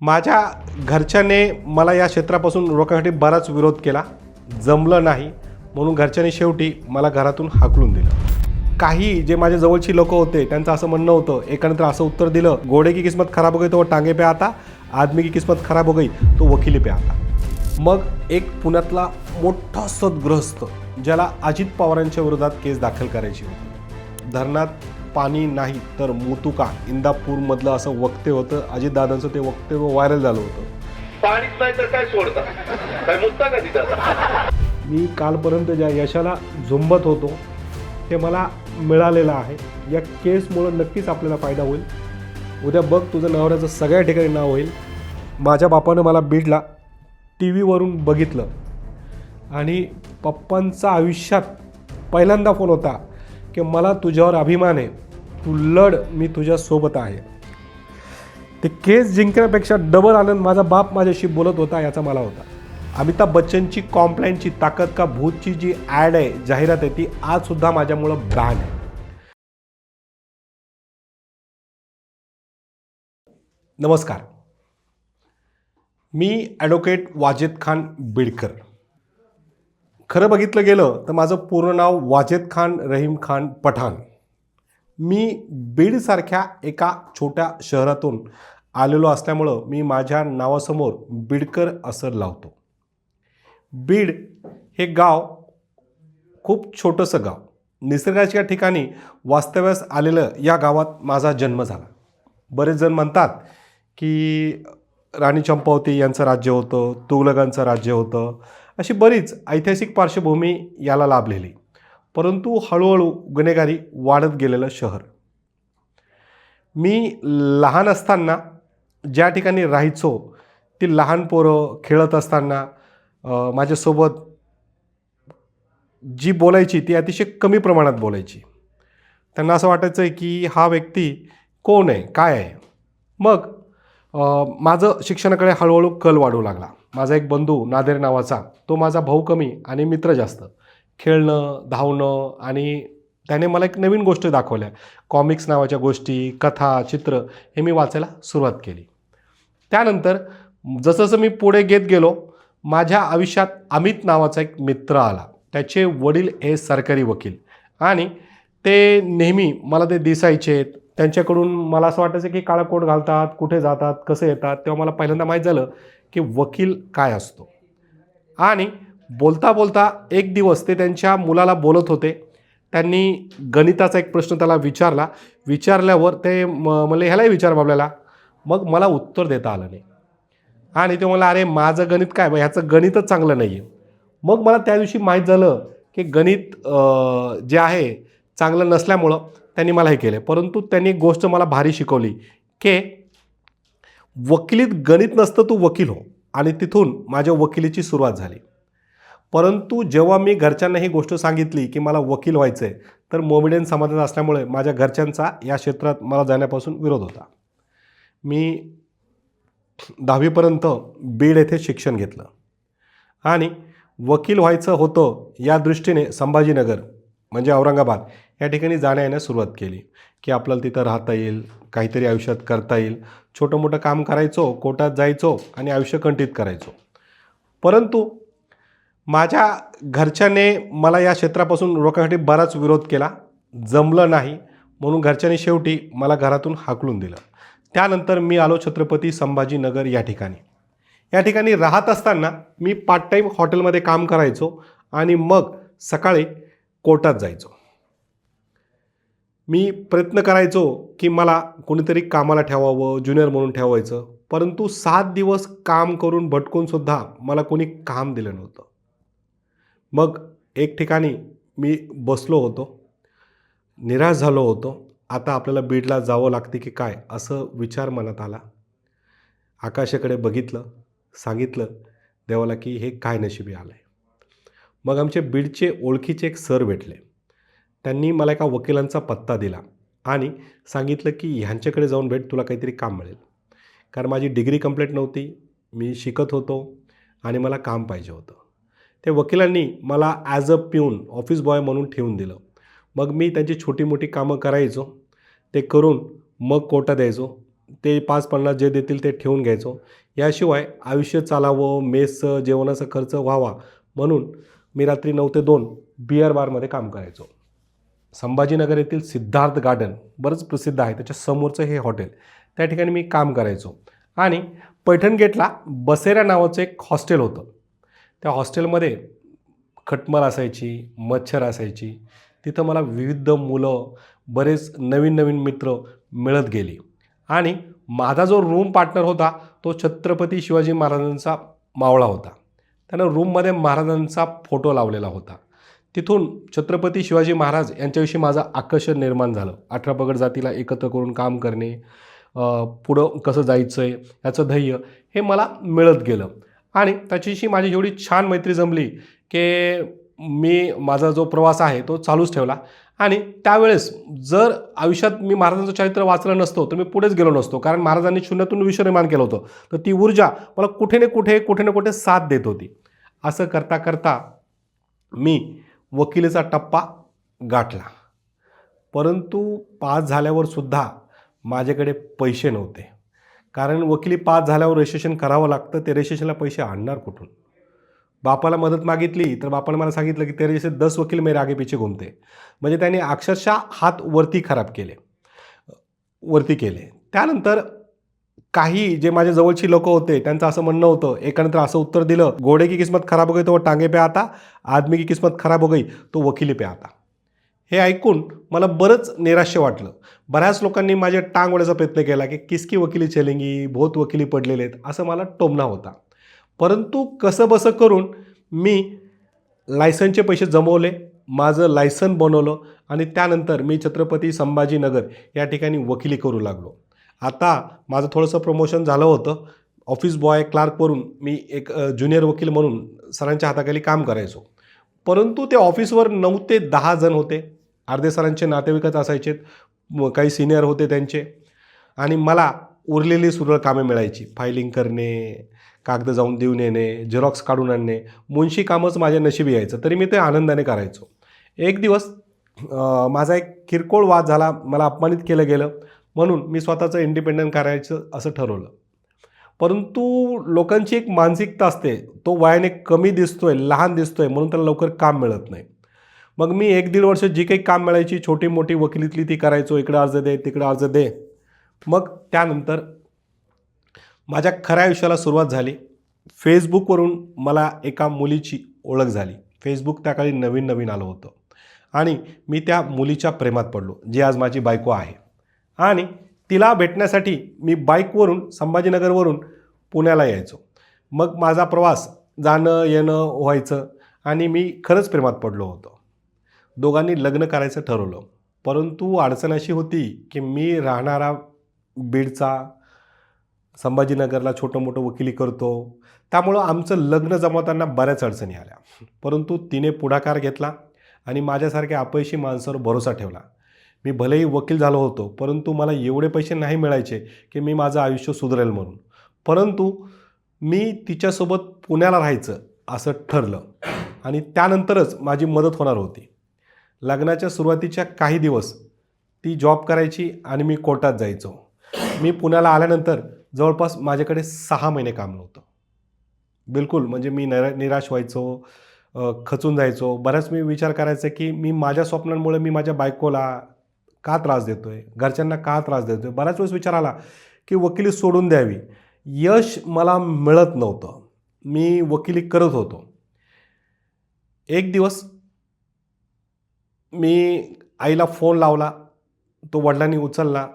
माझ्या घरच्यांनी मला या क्षेत्रापासून रोखण्यासाठी बराच विरोध केला. जमलं नाही म्हणून घरच्यांनी शेवटी मला घरातून हाकलून दिलं. काही जे माझ्या जवळची लोक होते त्यांचं असं म्हणणं होतं, एकानंतर असं उत्तर दिलं, घोडे की किस्मत खराब हो गई तो वो टांगे पे आता, आदमी की किस्मत खराब हो गई तो वकिली पे आता. मग एक पुण्यातला मोठा सद्गृहस्थ ज्याला अजित पवारांच्या विरोधात केस दाखल करायची होती. धरणात पाणी नाही तर मुतुका इंदापूरमधलं असं वक्तव्य होतं. अजितदादांचं ते वक्तव्य व्हायरल झालं होतं. पाणीच नाही तर काय सोडता, काय मुद्दा का तिथं. मी कालपर्यंत ज्या यशाला झुंबत होतो ते मला मिळालेलं आहे. या केसमुळं नक्कीच आपल्याला फायदा होईल. उद्या बघ तुझं नवऱ्याचं सगळ्या ठिकाणी नाव होईल. माझ्या बापानं मला बीडला टी व्हीवरून बघितलं आणि पप्पांचा आयुष्यात पहिल्यांदा फोन होता की मला तुझ्यावर अभिमान आहे, तू लढ, मी तुझ्यासोबत आहे. ते केस जिंकण्यापेक्षा डबल आनंद माझा बाप माझ्याशी बोलत होता याचा मला होता. अमिताभ बच्चनची कॉम्प्लायनची ताकद का भूतची जी ॲड आहे, जाहिरात आहे, ती आजसुद्धा माझ्यामुळं बॅन आहे. नमस्कार, मी ॲडव्होकेट वाजेद खान बिडकर. खरं बघितलं गेलं तर माझं पूर्ण नाव वाजेद खान रहीम खान पठाण. मी बीडसारख्या एका छोट्या शहरातून आलेलो असल्यामुळं मी माझ्या नावासमोर बिडकर असं लावतो. बीड हे गाव खूप छोटंसं गाव, निसर्गाच्या ठिकाणी वास्तव्यास आलेलं या गावात माझा जन्म झाला. बरेच जण म्हणतात की राणी चंपावती यांचं राज्य होतं, तुघलकांचं राज्य होतं, अशी बरीच ऐतिहासिक पार्श्वभूमी याला लाभलेली. परंतु हळूहळू गुन्हेगारी वाढत गेलेलं शहर. मी लहान असताना ज्या ठिकाणी राहायचो ती लहान पोरं खेळत असताना माझ्यासोबत जी बोलायची ती अतिशय कमी प्रमाणात बोलायची. त्यांना असं वाटायचं की हा व्यक्ती कोण आहे, काय आहे. मग माझं शिक्षणाकडे हळूहळू कल वाढू लागला. माझा एक बंधू नादेर नावाचा, तो माझा भाऊ कमी आणि मित्र जास्त. खेळणं, धावणं, आणि त्याने मला एक नवीन गोष्ट दाखवल्या. कॉमिक्स नावाच्या गोष्टी, कथा, चित्र हे मी वाचायला सुरुवात केली. त्यानंतर जसं मी पुढे घेत गेलो, माझ्या आयुष्यात अमित नावाचा एक मित्र आला. त्याचे वडील हे सरकारी वकील आणि ते नेहमी मला ते दिसायचे. त्यांच्याकडून मला असं वाटायचं की काळा कोट घालतात, कुठे जातात, कसं येतात. तेव्हा मला पहिल्यांदा माहीत झालं की वकील काय असतो. आणि बोलता बोलता एक दिवस ते त्यांच्या मुलाला बोलत होते. त्यांनी गणिताचा एक प्रश्न त्याला विचारल्यावर ते म्हणले ह्यालाही विचार बाबल्याला. मग मला उत्तर देता आलं नाही आणि ते मला, अरे माझं गणित काय, ह्याचं गणितच चांगलं नाही आहे. मग मला त्या दिवशी माहीत झालं की गणित जे आहे चांगलं नसल्यामुळं त्यांनी मला हे केलं. परंतु त्यांनी एक गोष्ट मला भारी शिकवली की वकिलीत गणित नसतं, तू वकील हो. आणि तिथून माझ्या वकिलीची सुरुवात झाली. परंतु जेव्हा मी घरच्यांना ही गोष्ट सांगितली की मला वकील व्हायचं आहे, तर मोमेडियन समाजात असल्यामुळे माझ्या घरच्यांचा या क्षेत्रात मला जाण्यापासून विरोध होता. मी 10वीपर्यंत बीड येथे शिक्षण घेतलं आणि वकील व्हायचं होतं या दृष्टीने संभाजीनगर म्हणजे औरंगाबाद या ठिकाणी जाण्या येण्यास सुरुवात केली की आपल्याला तिथं राहता येईल, काहीतरी आयुष्यात करता येईल. छोटं मोठं काम करायचो, कोर्टात जायचो आणि आयुष्य कंटिन्यू करायचो. परंतु माझ्या घरच्यांनी मला या क्षेत्रापासून रोखण्यासाठी बराच विरोध केला. जमलं नाही म्हणून घरच्यांनी शेवटी मला घरातून हाकलून दिलं. त्यानंतर मी आलो छत्रपती संभाजीनगर या ठिकाणी राहत असताना मी पार्ट टाईम हॉटेलमध्ये काम करायचो आणि मग सकाळी कोर्टात जायचो. मी प्रयत्न करायचो की मला कोणीतरी कामाला ठेवावं, ज्युनियर म्हणून ठेवायचं. परंतु 7 दिवस काम करून भटकूनसुद्धा मला कोणी काम दिलं नव्हतं. मग एक ठिकाणी मी बसलो होतो, निराश झालो होतो. आता आपल्याला बीडला जावं लागते की काय असं विचार मनात आला. आकाशाकडे बघितलं, सांगितलं देवाला की हे काय नशिबी आलं आहे. मग आमचे बीडचे ओळखीचे एक सर भेटले. त्यांनी मला एका वकिलांचा पत्ता दिला आणि सांगितलं की ह्यांच्याकडे जाऊन भेट, तुला काहीतरी काम मिळेल. कारण माझी डिग्री कंप्लीट नव्हती, मी शिकत होतो आणि मला काम पाहिजे होतं. ते वकिलांनी मला as a peon, office boy म्हणून ठेवून दिलं. मग मी त्यांची छोटी मोठी कामं करायचो. ते करून मग कोर्टात यायचो. ते 5-50 जे देतील ते ठेवून घ्यायचो. याशिवाय आयुष्य चालावं, मेसचं, जेवणाचा खर्च व्हावा म्हणून मी रात्री 9 ते 2 बिअर बारमध्ये काम करायचो. संभाजीनगर येथील सिद्धार्थ गार्डन बरंच प्रसिद्ध आहे, त्याच्या समोरचं हे हॉटेल, त्या ठिकाणी मी काम करायचो. आणि पैठण गेटला बसेरा नावाचं एक हॉस्टेल होतं. त्या हॉस्टेलमध्ये खटमल असायची, मच्छर असायची. तिथं मला विविध मुलं, बरेच नवीन नवीन मित्र मिळत गेली. आणि माझा जो रूम पार्टनर होता तो छत्रपती शिवाजी महाराजांचा मावळा होता. त्यानं रूममध्ये महाराजांचा फोटो लावलेला होता. तिथून छत्रपती शिवाजी महाराज यांच्याविषयी माझं आकर्षण निर्माण झालं. 18 पगड जातीला एकत्र करून काम करणे, पुढं कसं जायचं आहे याचं ध्येय हे मला मिळत गेलं. आणि त्याच्याशी माझी एवढी छान मैत्री जमली की मी माझा जो प्रवास आहे तो चालूच ठेवला. आणि त्यावेळेस जर आयुष्यात मी महाराजांचं चरित्र वाचलं नसतो तर मी पुढेच गेलो नसतो, कारण महाराजांनी शून्यातून विश्व निर्माण केलं होतं. तर ती ऊर्जा मला कुठे ना कुठे साथ देत होती. असं करता करता मी वकिलीचा टप्पा गाठला. परंतु पास झाल्यावर सुद्धा माझ्याकडे पैसे नव्हते, कारण वकिली पास झाल्यावर रजिस्ट्रेशन करावं लागतं. ते रजिस्ट्रेशनला पैसे आणणार कुठून? बापाला मदत मागितली तर बापाला मला सांगितलं की तेरे जैसे 10 वकील मेरे आगे पीछे घूमते. म्हणजे त्यांनी अक्षरशः हात वरती केले. त्यानंतर काही जे माझ्या जवळची लोक होते त्यांचं असं म्हणणं होतं, एकानंतर असं उत्तर दिलं, घोडे की किस्मत खराब हो गई तो वो टांगे पे आता, आदमी की किस्मत खराब हो गई तो वकिली पे आता. हे ऐकून मला बरंच नैराश्य वाटलं. बऱ्याच लोकांनी माझ्या टांग ओढायचा प्रयत्न केला की किसकी वकिली चलेंगी, बहुत वकिली पडलेले आहेत, असं मला टोमणा होता. परंतु कसंबसं करून मी लायसनचे पैसे जमवले, माझं लायसन बनवलं आणि त्यानंतर मी छत्रपती संभाजीनगर या ठिकाणी वकिली करू लागलो. आता माझं थोडंसं प्रमोशन झालं होतं. ऑफिस बॉय क्लार्कवरून मी एक ज्युनियर वकील म्हणून सरांच्या हाताखाली काम करायचो. परंतु ते ऑफिसवर 9 ते 10 जण होते. अर्धे सरांचे नातेवाईकच असायचे, काही सिनियर होते त्यांचे. आणि मला उरलेली सुरळ कामे मिळायची. फायलिंग करणे, कागद जाऊन देऊन येणे, झेरॉक्स काढून आणणे, मुंशी कामच माझ्या नशिबी यायचं. तरी मी ते आनंदाने करायचो. एक दिवस माझा एक किरकोळ वाद झाला, मला अपमानित केलं गेलं म्हणून मी स्वतःचं इंडिपेंडंट करायचं असं ठरवलं. परंतु लोकांची एक मानसिकता असते, तो वयाने कमी दिसतोय, लहान दिसतोय म्हणून त्याला लवकर काम मिळत नाही. मग मी 1-1.5 वर्ष जी काही काम मिळायची छोटी मोठी वकिलीतली ती करायचो. इकडं अर्ज दे, तिकडं अर्ज दे. मग त्यानंतर माझ्या खऱ्या आयुष्याला सुरुवात झाली. फेसबुकवरून मला एका मुलीची ओळख झाली. फेसबुक त्या काळी नवीन आलं होतं आणि मी त्या मुलीच्या प्रेमात पडलो, जी आज माझी बायको आहे. आणि तिला भेटण्यासाठी मी बाईकवरून संभाजीनगरवरून पुण्याला यायचो. मग माझा प्रवास जाणं येणं व्हायचं आणि मी खरंच प्रेमात पडलो होतो. दोघांनी लग्न करायचं ठरवलं. परंतु अडचण अशी होती की मी राहणारा बीडचा, संभाजीनगरला छोटं मोठं वकिली करतो, त्यामुळं आमचं लग्न जमवताना बऱ्याच अडचणी आल्या. परंतु तिने पुढाकार घेतला आणि माझ्यासारख्या अपयशी माणसावर भरोसा ठेवला. मी भलेही वकील झालो होतो, परंतु मला एवढे पैसे नाही मिळायचे की मी माझं आयुष्य सुधारेल म्हणून. परंतु मी तिच्यासोबत पुण्याला राहायचं असं ठरलं आणि त्यानंतरच माझी मदत होणार होती. लग्नाच्या सुरुवातीच्या काही दिवस ती जॉब करायची आणि मी कोर्टात जायचो. मी पुण्याला आल्यानंतर जवळपास माझ्याकडे 6 महिने काम नव्हतं. बिलकुल म्हणजे मी निराश व्हायचो, खचून जायचो. बऱ्याच मी विचार करायचा की मी माझ्या स्वप्नांमुळे मी माझ्या बायकोला का त्रास देतोय, घरच्यांना का त्रास देतोय. बऱ्याच वेळेस विचार आला की वकिली सोडून द्यावी. यश मला मिळत नव्हतं, मी वकिली करत होतो. एक दिवस मी आईला फोन लावला, तो वडिलांनी उचलला.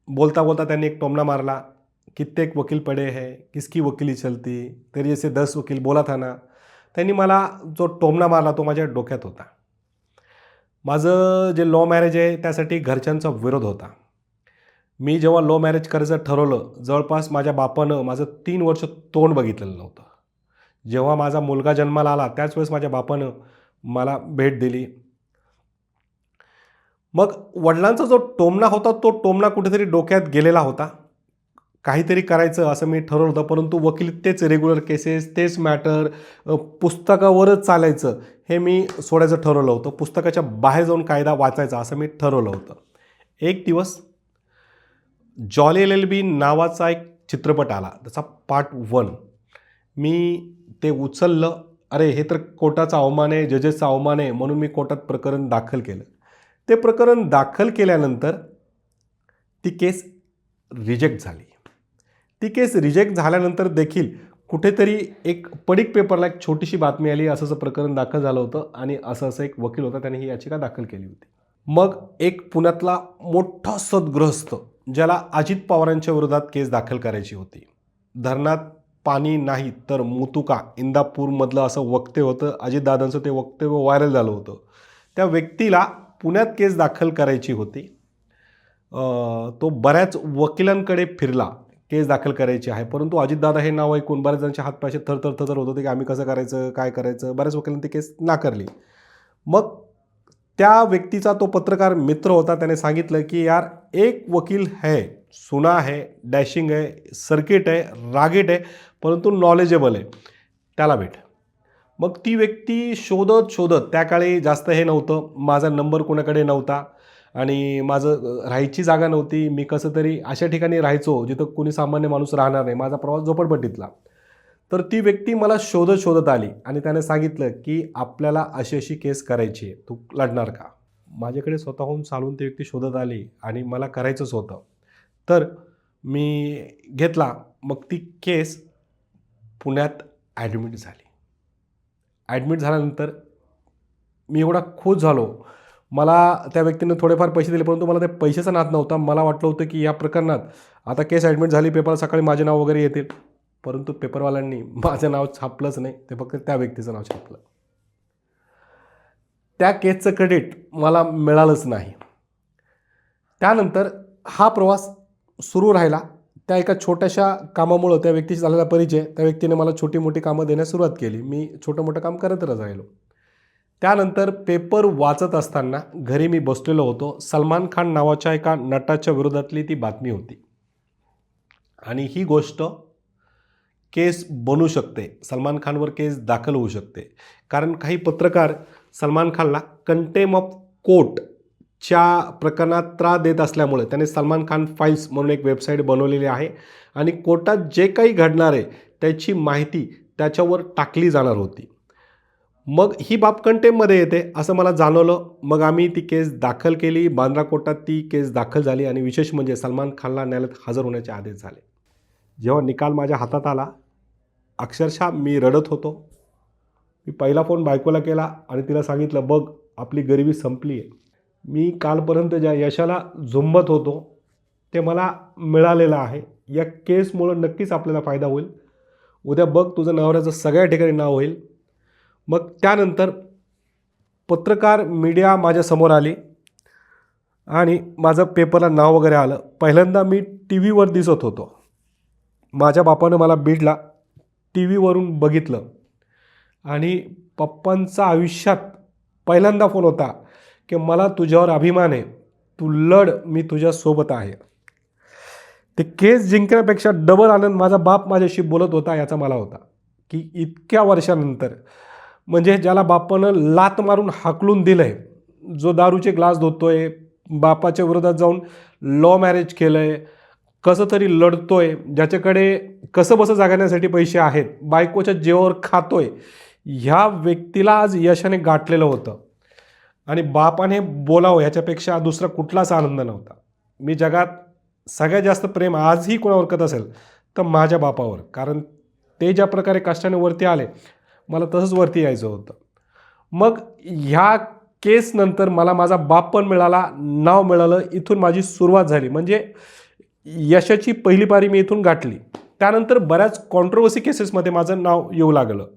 बोलता बोलता त्यांनी एक टोमणा मारला, कित्येक वकील पडे है, किसकी वकिली चलती, तेरे जैसे 10 वकील बोला था ना. त्यांनी मला जो टोमणा मारला तो माझ्या डोक्यात होता. माझं जे लव्ह मॅरेज आहे त्यासाठी घरच्यांचा विरोध होता. मी जेव्हा लव्ह मॅरेज करायचं ठरवलं, जवळपास माझ्या बापानं माझं 3 वर्ष तोंड बघितलेलं नव्हतं. जेव्हा माझा मुलगा जन्माला आला त्याच वेळेस माझ्या बापानं मला भेट दिली. मग वडिलांचा जो टोमणा होता तो टोमणा कुठेतरी डोक्यात गेलेला होता. काहीतरी करायचं असं मी ठरवलं होतं, परंतु वकील तेच रेग्युलर केसेस, तेच मॅटर, पुस्तकावरच चालायचं हे मी सोडायचं ठरवलं होतं. पुस्तकाच्या बाहेर जाऊन कायदा वाचायचा असं मी ठरवलं होतं. एक दिवस जॉली LLB नावाचा एक चित्रपट आला, त्याचा पार्ट 1. मी ते उचललं, अरे हे तर कोर्टाचा अवमान आहे, जजेसचा अवमान आहे, म्हणून मी कोर्टात प्रकरण दाखल केलं. ते प्रकरण दाखल केल्यानंतर ती केस रिजेक्ट झाली. ती केस रिजेक्ट झाल्यानंतर देखील कुठेतरी एक पडिक पेपरला एक छोटीशी बातमी आली, असं असं प्रकरण दाखल झालं होतं आणि असं असं एक वकील होता, त्याने ही याचिका दाखल केली होती. मग एक पुण्यातला मोठा सद्गृहस्थ, ज्याला अजित पवारांच्या विरोधात केस दाखल करायची होती, धरणात पाणी नाही तर मुतुका, इंदापूरमधलं असं वक्तव्य होतं, अजितदादांचं ते वक्तव्य व्हायरल झालं होतं. त्या व्यक्तीला पुण्यात केस दाखल करायची होती. तो बऱ्याच वकिलांकडे फिरला, केस दाखल करायची आहे, परंतु अजितदादा हे नाव ऐकून बऱ्याच जणांचे हातपायचे थरथर होत होते की आम्ही कसं करायचं, काय करायचं. बऱ्याच वकिलांनी ती केस नाकारली. मग त्या व्यक्तीचा तो पत्रकार मित्र होता, त्याने सांगितलं की यार एक वकील है, सुना है, डॅशिंग आहे, सर्किट आहे, रागीट आहे, परंतु नॉलेजेबल आहे, त्याला भेट. मग ती व्यक्ती शोधत त्या काळी जास्त हे नव्हतं, माझा नंबर कोणाकडे नव्हता आणि माझं राहायची जागा नव्हती, मी कसं तरी अशा ठिकाणी राहायचो जिथं कोणी सामान्य माणूस राहणार नाही, माझा प्रवास झोपडपट्टीतला. तर ती व्यक्ती मला शोधत आली आणि त्याने सांगितलं की आपल्याला अशी अशी केस करायची आहे, तू लढणार का. माझ्याकडे स्वतःहून चालून ती व्यक्ती शोधत आली आणि मला करायचंच होतं, तर मी घेतला. मग ती केस पुण्यात ॲडमिट झाली. ॲडमिट झाल्यानंतर मी एवढा खुश झालो. मला त्या व्यक्तीने थोडेफार पैसे दिले, परंतु मला त्या पैशाचा नाद नव्हता. मला वाटलं होतं की या प्रकरणात आता केस ॲडमिट झाली, पेपरला सकाळी माझे नाव वगैरे येतील, परंतु पेपरवाल्यांनी माझं नाव छापलंच नाही, ते फक्त त्या व्यक्तीचं नाव छापलं. त्या केसचं क्रेडिट मला मिळालंच नाही. त्यानंतर हा प्रवास सुरू राहिला. त्या एका छोट्याशा कामामुळं त्या व्यक्तीशी झालेला परिचय, त्या व्यक्तीने मला छोटी मोठी कामं देण्यास सुरुवात केली. मी छोटं मोठं काम करतच राहिलो. त्यानंतर पेपर वाचत असताना घरी मी बसलेलो होतो. सलमान खान नावाच्या एका नटाच्या विरोधातली ती बातमी होती आणि ही गोष्ट केस बनू शकते, सलमान खानवर केस दाखल होऊ शकते. कारण काही पत्रकार सलमान खानला कंटेम्प्ट ऑफ कोर्टच्या प्रकरणात त्रास देत असल्यामुळे त्याने सलमान खान फाईल्स म्हणून एक वेबसाईट बनवलेली आहे आणि कोर्टात जे काही घडणार आहे त्याची माहिती त्याच्यावर टाकली जाणार होती. मग ही बाब कंटेम्प्टमध्ये येते असं मला जाणवलं. मग आम्ही ती केस दाखल केली. बांद्रा कोर्टात ती केस दाखल झाली आणि विशेष म्हणजे सलमान खानला न्यायालयात हजर होण्याचे आदेश झाले. जेव्हा निकाल माझ्या हातात आला, अक्षरशः मी रडत होतो. मी पहिला फोन बायकोला केला आणि तिला सांगितलं, बघ आपली गरिबी संपली आहे. मी कालपर्यंत ज्या यशाला झुंबत होतो ते मला मिळालेलं आहे. या केसमुळं नक्कीच आपल्याला फायदा होईल. उद्या बघ तुझं नवऱ्याचं सगळ्या ठिकाणी नाव होईल. मग त्यानंतर पत्रकार मीडिया माझ्यासमोर आली आणि माझं पेपरला नाव वगैरे आलं. पहिल्यांदा मी टी व्हीवर दिसत होतो. माझ्या बापानं मला बीडला टी व्हीवरून बघितलं आणि पप्पांचा आयुष्यात पहिल्यांदा फोन होता की मला तुझ्यावर अभिमान आहे, तू लढ, मी तुझ्यासोबत आहे. ते केस जिंकण्यापेक्षा डबल आनंद माझा बाप माझ्याशी बोलत होता याचा मला होता की इतक्या वर्षानंतर, म्हणजे ज्याला बापानं लात मारून हाकलून दिलं आहे, जो दारूचे ग्लास धुतोय, बापाच्या विरोधात जाऊन लॉ मॅरेज केलं आहे, कसं तरी लढतोय, ज्याच्याकडे कसं बसं जागण्यासाठी पैसे आहेत, बायकोच्या जेवावर खातोय, ह्या व्यक्तीला आज यशाने गाठलेलं होतं आणि बापाने बोलावं ह्याच्यापेक्षा दुसरा कुठलाच आनंद नव्हता. मी जगात सगळ्यात जास्त प्रेम आजही कोणावर करत असेल तर माझ्या बापावर, कारण ते ज्या प्रकारे कष्टाने वरती आले, मला तसंच वरती यायचं होतं. मग ह्या केसनंतर मला माझा बाप पण मिळाला, नाव मिळालं, इथून माझी सुरुवात झाली. म्हणजे यशाची पहिली पारी मी इथून गाठली. त्यानंतर बऱ्याच कॉन्ट्रोवर्सी केसेसमध्ये माझं नाव येऊ लागलं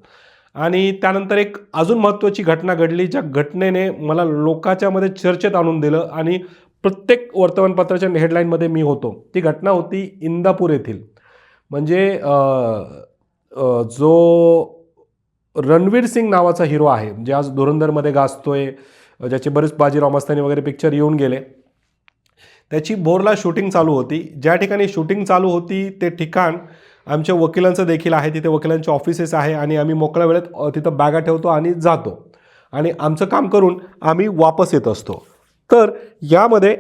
आणि त्यानंतर एक अजून महत्त्वाची घटना घडली, ज्या घटनेने मला लोकांच्यामध्ये चर्चेत आणून दिलं आणि प्रत्येक वर्तमानपत्राच्या हेडलाईनमध्ये मी होतो. ती घटना होती इंदापूर येथील. म्हणजे जो रणवीर सिंग नावाचा हिरो आहे, जे आज धुरंधरमध्ये गाजतोय, ज्याचे बरेच बाजीराव मस्तानी वगैरे पिक्चर येऊन गेले, त्याची भोरला शूटिंग चालू होती. ज्या ठिकाणी शूटिंग चालू होती ते ठिकाण आमच्या वकिलांचं देखील आहे. तिथे वकिलांचे ऑफिसेस आहे आणि आम्ही मोकळ्या वेळेत तिथं बॅगा ठेवतो आणि जातो आणि आमचं काम करून आम्ही वापस येत असतो. तर यामध्ये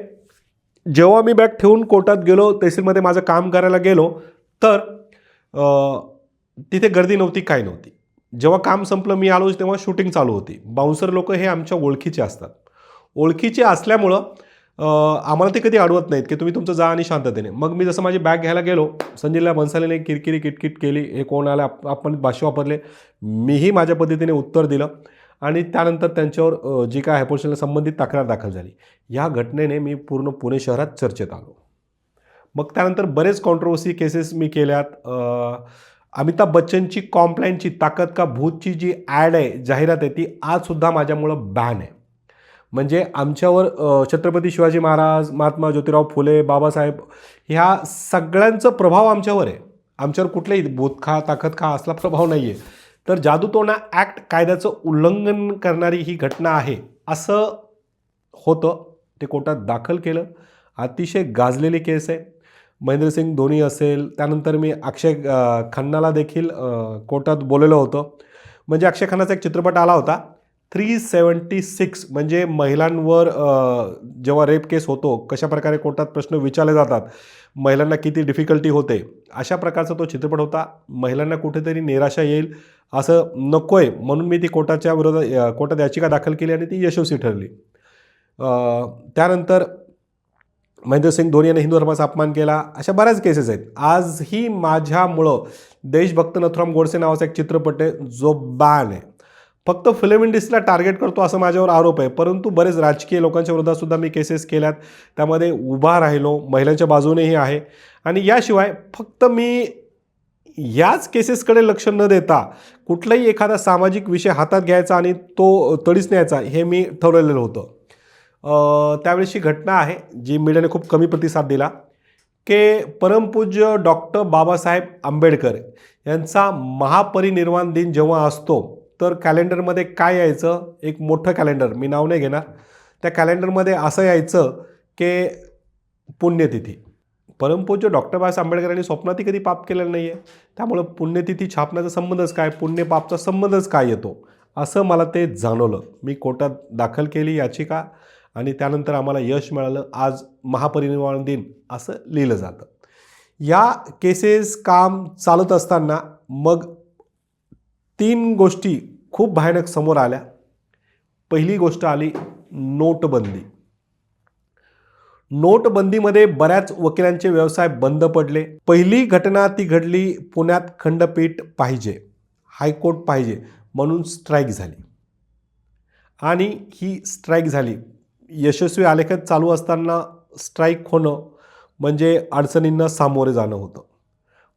जेव्हा मी बॅग ठेवून कोर्टात गेलो, तहसीलमध्ये माझं काम करायला गेलो, तर तिथे गर्दी नव्हती, काय नव्हती. जेव्हा काम संपलं मी आलो तेव्हा शूटिंग चालू होती. बाउन्सर लोक हे आमच्या ओळखीचे असतात. ओळखीचे असल्यामुळं आम्हाला ते कधी अडवत नाहीत की तुम्ही तुमचं जा आणि शांततेने. मग मी जसं माझी बॅग घ्यायला गेलो, संजयला भन्सालीने किरकिरी किटकिट केली, हे कोण आलं, आपण भाष्य वापरले. मीही माझ्या पद्धतीने उत्तर दिलं आणि त्यानंतर त्यांच्यावर जी काय हायपोर्शनला संबंधित तक्रार दाखल झाली. या घटनेने मी पूर्ण पुणे शहरात चर्चेत आलो. मग त्यानंतर बरेच कॉन्ट्रोवर्सी केसेस मी केल्यात. अमिताभ बच्चनची कॉम्प्लायनची ताकद का भूतची जी ॲड आहे, जाहिरात आहे, ती आजसुद्धा माझ्यामुळं बॅन आहे. म्हणजे आमच्यावर छत्रपती शिवाजी महाराज, महात्मा ज्योतिराव फुले, बाबासाहेब ह्या सगळ्यांचा प्रभाव आमच्यावर आहे. आमच्यावर कुठलाही भूतखा ताकद खा असला प्रभाव नाही आहे. तर जादूटोणा ॲक्ट कायद्याचं उल्लंघन करणारी ही घटना आहे असं होतं. ते कोर्टात दाखल केलं. अतिशय गाजलेली केस आहे. महेंद्रसिंग धोनी असेल, त्यानंतर मी अक्षय खन्नाला देखील कोर्टात बोललेलं होतं. म्हणजे अक्षय खन्नाचा एक चित्रपट आला होता 376, म्हणजे महिलांवर जेव्हा रेप केस होतो, कशाप्रकारे कोर्टात प्रश्न विचारले जातात, महिलांना किती डिफिकल्टी होते, अशा प्रकारचा तो चित्रपट होता. महिलांना कुठेतरी निराशा येईल असं नको आहे म्हणून मी ती कोर्टाच्या विरोधात कोर्टात याचिका दाखल केली आणि ती यशस्वी ठरली. त्यानंतर महेंद्रसिंग धोनी यांनी हिंदू धर्माचा अपमान केला, अशा बऱ्याच केसेस आहेत. आजही माझ्यामुळं देशभक्त नथुराम गोडसे नावाचा एक चित्रपट आहे जो बॅन आहे. फक्त फिल्म इंडस्ट्रीला टार्गेट करतो असं माझ्यावर आरोप आहे. परंतु बरेच राजकीय लोकांच्या विरोधातसुद्धा मी केसेस केल्यात, त्यामध्ये उभा राहिलो, महिलांच्या बाजूनेही आहे. आणि याशिवाय फक्त मी याच केसेसकडे लक्ष न देता कुठलाही एखादा सामाजिक विषय हातात घ्यायचा आणि तो तडीच न्यायचा हे मी ठरवलेलं होतं. त्यावेळेसची घटना आहे जी मीडियाने खूप कमी प्रतिसाद दिला, की परमपूज्य डॉक्टर बाबासाहेब आंबेडकर यांचा महापरिनिर्वाण दिन जेव्हा असतो तर कॅलेंडरमध्ये काय यायचं, एक मोठं कॅलेंडर, मी नाव नाही घेणार, त्या कॅलेंडरमध्ये असं यायचं की पुण्यतिथी. परमपूज्य डॉक्टर बाबासाहेब आंबेडकरांनी स्वप्नातही कधी पाप केलेलं नाही आहे, त्यामुळं पुण्यतिथी छापण्याचा संबंधच काय, पुण्य पापचा संबंधच काय येतो, असं मला ते जाणवलं. मी कोर्टात दाखल केली याचिका आणि त्यानंतर आम्हाला यश मिळालं. आज महापरिनिर्वाण दिन असं लिहिलं जातं. या केसेस काम चालत असताना मग 3 गोष्टी खूप भयानक समोर आल्या. पहिली गोष्ट आली नोटबंदी. नोटबंदीमध्ये बऱ्याच वकिलांचे व्यवसाय बंद पडले. पहिली घटना ती घडली पुण्यात. खंडपीठ पाहिजे, हायकोर्ट पाहिजे म्हणून स्ट्राईक झाली आणि ही स्ट्राईक झाली. यशस्वी आलेखच चालू असताना स्ट्राईक होणं म्हणजे अडचणींना सामोरे जाणं होतं.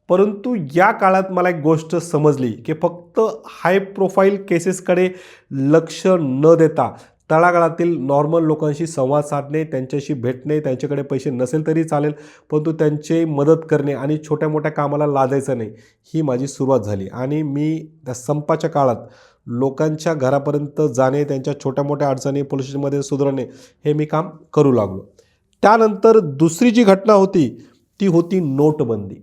परंतु या काळात मला एक गोष्ट समजली की फक्त हाय प्रोफाईल केसेसकडे लक्ष न देता तळागाळातील नॉर्मल लोकांशी संवाद साधणे, त्यांच्याशी भेटणे, त्यांच्याकडे पैसे नसेल तरी चालेल परंतु त्यांची मदत करणे आणि छोट्या मोठ्या कामाला लाजायचं नाही, ही माझी सुरुवात झाली. आणि मी त्या संपाच्या काळात लोकांच्या घरापर्यंत जाणे, त्यांच्या छोट्या मोठ्या अडचणी पोलीस स्टेशनमध्ये सुधारणे हे मी काम करू लागलो. त्यानंतर दुसरी जी घटना होती ती होती नोटबंदी.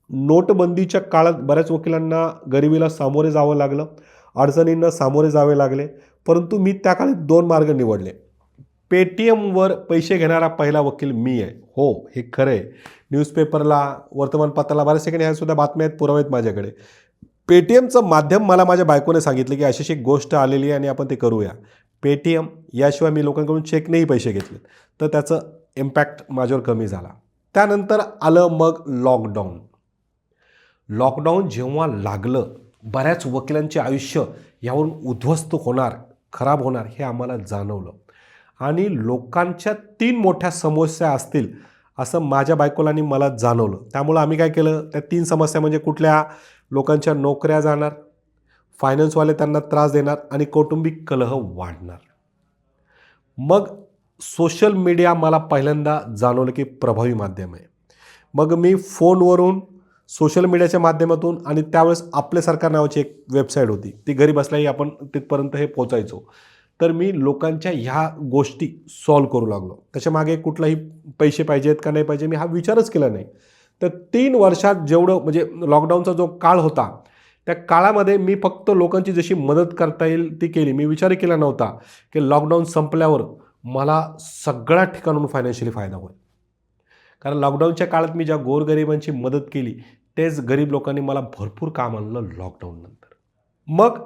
नोटबंदीच्या काळात बऱ्याच वकिलांना गरिबीला सामोरे जावं लागलं, अडचणींना सामोरे जावे लागले. परंतु मी त्या काळी 2 मार्ग निवडले. पेटीएमवर पैसे घेणारा पहिला वकील मी आहे. हो, हे खरं आहे. न्यूजपेपरला, वर्तमानपत्राला बऱ्याच ठिकाणी ह्यासुद्धा बातम्या आहेत, पुरावे आहेत माझ्याकडे. पेटीएमचं माध्यम मला माझ्या बायकोने सांगितलं की अशी एक गोष्ट आलेली आहे आणि आपण ते करूया. पेटीएम याशिवाय मी लोकांकडून चेकनेही पैसे घेतले, तर त्याचं इम्पॅक्ट माझ्यावर कमी झाला. त्यानंतर आलं मग लॉकडाऊन. लॉकडाऊन जेव्हा लागलं, बऱ्याच वकिलांचे आयुष्य यावरून उद्ध्वस्त होणार, खराब होणार हे आम्हाला जाणवलं. आणि लोकांच्या 3 मोठ्या समस्या असतील असं माझ्या बायकोला आणि मला जाणवलं. त्यामुळं आम्ही काय केलं, त्या 3 समस्या म्हणजे कुठल्या, लोकांच्या नोकऱ्या जाणार, फायनान्सवाले त्यांना त्रास देणार आणि कौटुंबिक कलह वाढणार. मग सोशल मीडिया मला पहिल्यांदा जाणवलं की प्रभावी माध्यम आहे. मग मी फोनवरून, सोशल मीडियाच्या माध्यमातून आणि त्यावेळेस आपले सरकार नावाची एक वेबसाईट होती, ती घरी बसल्याही आपण तिथपर्यंत हे पोचायचो. तर मी लोकांच्या ह्या गोष्टी सॉल्व करू लागलो. त्याच्यामागे कुठलाही पैसे पाहिजेत का नाही पाहिजे मी हा विचारच केला नाही. तर 3 वर्षात जेवढं म्हणजे लॉकडाऊनचा जो काळ होता त्या काळामध्ये मी फक्त लोकांची जशी मदत करता येईल ती केली. मी विचारही केला नव्हता की लॉकडाऊन संपल्यावर मला सगळ्या ठिकाणून फायनान्शियली फायदा होईल. कारण लॉकडाऊनच्या काळात मी ज्या गोरगरिबांची मदत केली तेच गरीब लोकांनी मला भरपूर काम आणलं लॉकडाऊननंतर. मग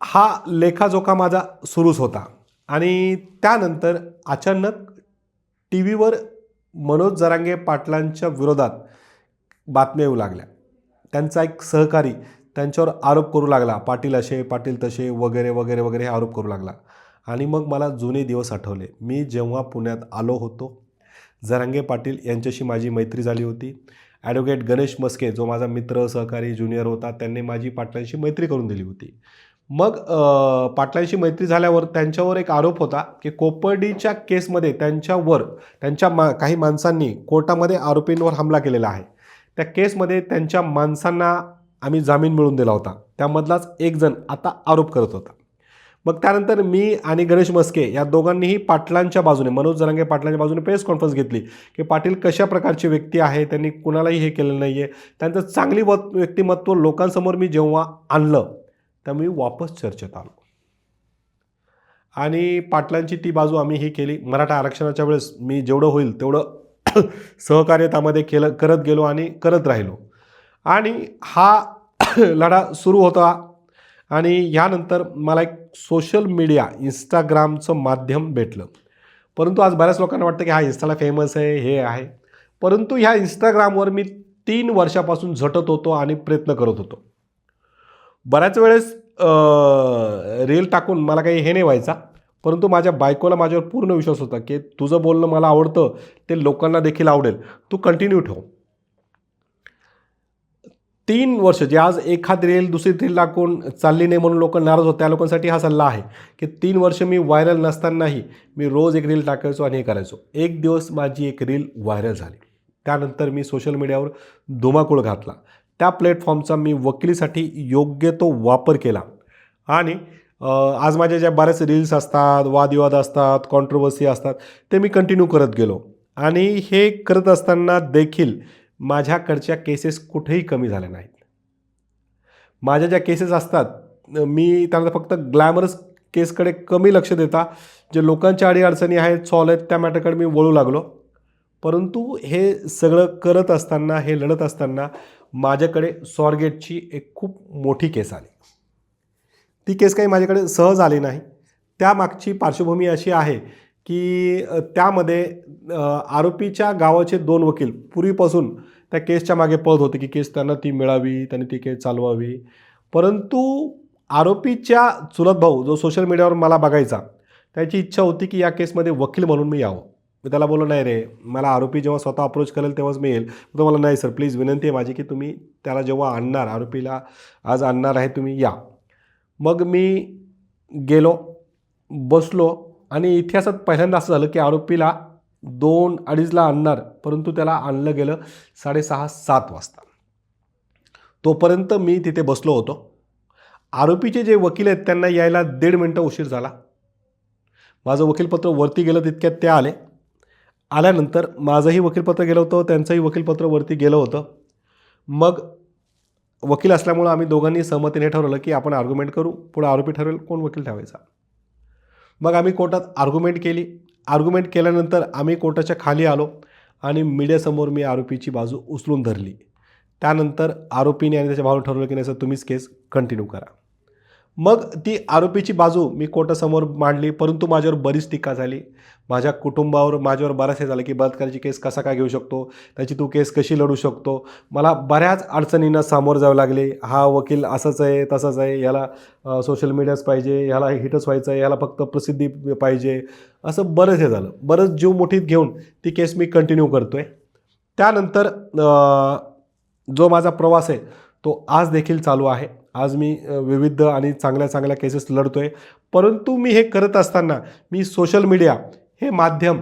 हा लेखाजोखा माझा सुरूच होता आणि त्यानंतर अचानक टी व्हीवर मनोज जरांगे पाटलांच्या विरोधात बातम्या येऊ लागल्या. त्यांचा एक सहकारी त्यांच्यावर आरोप करू लागला, पाटील असे पाटील तसे वगैरे वगैरे वगैरे हे आरोप करू लागला. आणि मग मला जुने दिवस आठवले. मी जेव्हा पुण्यात आलो होतो, जरांगे पाटील यांच्याशी माझी मैत्री झाली होती. ॲडव्होकेट गणेश मस्के जो माझा मित्र सहकारी ज्युनियर होता, त्यांनी माझी पाटलांशी मैत्री करून दिली होती. मग पाटलांशी मैत्री झाल्यावर त्यांच्यावर एक आरोप होता की कोपर्डीच्या केसमध्ये त्यांच्या काही माणसांनी कोर्टामध्ये आरोपींवर हमला केलेला आहे. त्या केसमध्ये त्यांच्या माणसांना आम्ही जामीन मिळवून दिला होता. त्यामधलाच एक जण आता आरोप करत होता. मग त्यानंतर मी आणि गणेश मस्के या दोघांनीही पाटलांच्या बाजूने, मनोज जरांगे पाटलांच्या बाजूने प्रेस कॉन्फरन्स घेतली की पाटील कशा प्रकारची व्यक्ती आहे, त्यांनी कुणालाही हे केलेलं नाही आहे. त्यांचं चांगली व्यक्तिमत्व लोकांसमोर मी जेव्हा आणलं तर मी वापस चर्चेत आलो आणि पाटलांची ती बाजू आम्ही ही केली. मराठा आरक्षणाच्या वेळेस मी जेवढं होईल तेवढं सहकार्य त्यामध्ये करत गेलो आणि करत राहिलो आणि हा लढा सुरू होता. आणि यानंतर मला एक सोशल मीडिया इंस्टाग्रामचं माध्यम भेटलं. परंतु आज बऱ्याच लोकांना वाटतं की हा इंस्टाला फेमस आहे, हे आहे. परंतु ह्या इंस्टाग्रामवर मी 3 वर्षापासून झटत होतो आणि प्रयत्न करत होतो. बऱ्याच वेळेस रील टाकून मला काही हे नाही व्हायचा, परंतु माझ्या बायकोला माझ्यावर पूर्ण विश्वास होता की तुझं बोलणं मला आवडतं, ते लोकांना देखील आवडेल, तू कंटिन्यू ठेव. 3 वर्ष जे आज एखाद रील दुसरी रील टाकून चालली नाही म्हणून लोक नाराज होते, त्या लोकांसाठी हा सल्ला आहे की 3 वर्ष मी व्हायरल नसतानाही मी रोज एक रील टाकायचो आणि हे करायचो. एक दिवस माझी एक रील व्हायरल झाली. त्यानंतर मी सोशल मीडियावर धुमाकूळ घातला. त्या प्लॅटफॉर्मचा मी वकिलीसाठी योग्य तो वापर केला आणि आज माझ्या ज्या बऱ्याच रील्स असतात, वादविवाद असतात, कॉन्ट्रोवर्सी असतात, ते मी कंटिन्यू करत गेलो. आणि हे करत असताना देखील माझ्याकडच्या केसेस कुठेही कमी झाल्या नाहीत. माझ्या ज्या केसेस असतात मी त्यांना फक्त ग्लॅमरस केसकडे कमी लक्ष देता जे लोकांच्या अडीअडचणी आहेत, सॉल्व आहेत, त्या मॅटरकडे मी वळू लागलो. परंतु हे सगळं करत असताना, हे लढत असताना माझ्याकडे स्वारगेटची एक खूप मोठी केस आली. ती केस काही माझ्याकडे सहज आली नाही. त्यामागची पार्श्वभूमी अशी आहे की त्यामध्ये आरोपीच्या गावाचे 2 वकील पूर्वीपासून त्या केसच्या मागे पळत होते की केस त्यांना ती मिळावी, त्यांनी ती केस चालवावी. परंतु आरोपीच्या चुलत भाऊ जो सोशल मीडियावर मला बघायचा, त्याची इच्छा होती की या केसमध्ये वकील म्हणून मी यावं. मी त्याला बोललो, नाही रे, मला आरोपी जेव्हा स्वतः अप्रोच करेल तेव्हाच मी येईल. तो मला, नाही सर प्लीज, विनंती आहे माझी की तुम्ही त्याला जेव्हा आणणार, आरोपीला आज आणणार आहे, तुम्ही या. मग मी गेलो, बसलो आणि इतिहासात पहिल्यांदा असं झालं की आरोपीला 2-2:30ला आणणार, परंतु त्याला आणलं गेलं 6:30-7 वाजता. तोपर्यंत मी तिथे बसलो होतो. आरोपीचे जे वकील आहेत त्यांना यायला 1.5 मिनटं उशीर झाला. माझं वकीलपत्र वरती गेलं तितक्यात ते आले. आल्यानंतर माझंही वकीलपत्र गेलं होतं, त्यांचंही वकीलपत्र वरती गेलं होतं. मग वकील असल्यामुळं आम्ही दोघांनी सहमतीने ठरवलं की आपण आर्ग्युमेंट करू, पुढे आरोपी ठरवेल कोण वकील ठेवायचा. मग आम्ही कोर्टात आर्ग्युमेंट केली. आर्ग्युमेंट केल्यानंतर आम्ही कोर्टाच्या खाली आलो आणि मीडियासमोर मी आरोपीची बाजू उचलून धरली. त्यानंतर आरोपीने आणि त्याच्या भावाने ठरवलं की नाही सर, तुम्हीच केस कंटिन्यू करा. मग ती आरोपीची बाजू मी कोर्टासमोर मांडली. परंतु माझ्यावर बरीच टीका झाली. माझ्या कुटुंबावर माझ्यावर बराच हे झालं की बलात्काराची केस कसा काय घेऊ शकतो, त्याची तू केस कशी लढू शकतो. मला बऱ्याच अडचणींना सामोरं जावं लागले. हा वकील असंच आहे, तसंच आहे, याला सोशल मीडियाच पाहिजे, याला हिटच व्हायचं आहे, याला फक्त प्रसिद्धी पाहिजे, असं बरंच हे झालं. बरंच जीव मुठीत घेऊन ती केस मी कंटिन्यू करतो आहे. त्यानंतर जो माझा प्रवास आहे तो आज देखील चालू आहे. आज मी विविध आणि चांगल्या चांगल्या केसेस लढतो आहे. परंतु मी हे करत असताना मी सोशल मीडिया हे माध्यम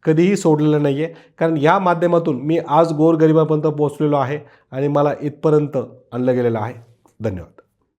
कधीही सोडलेलं नाही आहे. कारण या माध्यमातून मी आज गोरगरिबापर्यंत पोहोचलेलो आहे आणि मला इथपर्यंत आणलं गेलेलं आहे. धन्यवाद.